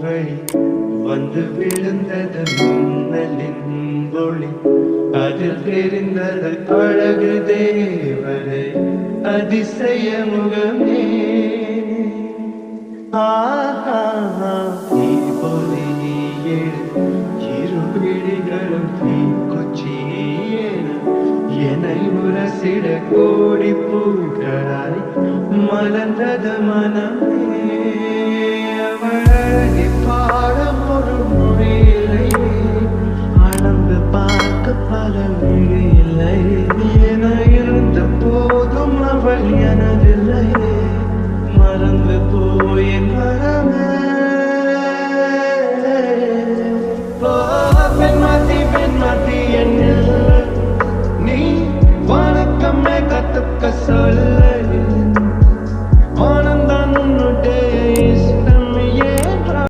வழி வந்து விழுந்தது மின்னலின் ஒளி, அதில் தெரிந்தது அழகு தேவதை அதிசய முகமே. ஆஹா நீ பொலி எழு இரு விழிகளும் தீக்குச்சியேன என்னை உரசிட கோடி பூக்களாய் மலர்ந்தது மனமே.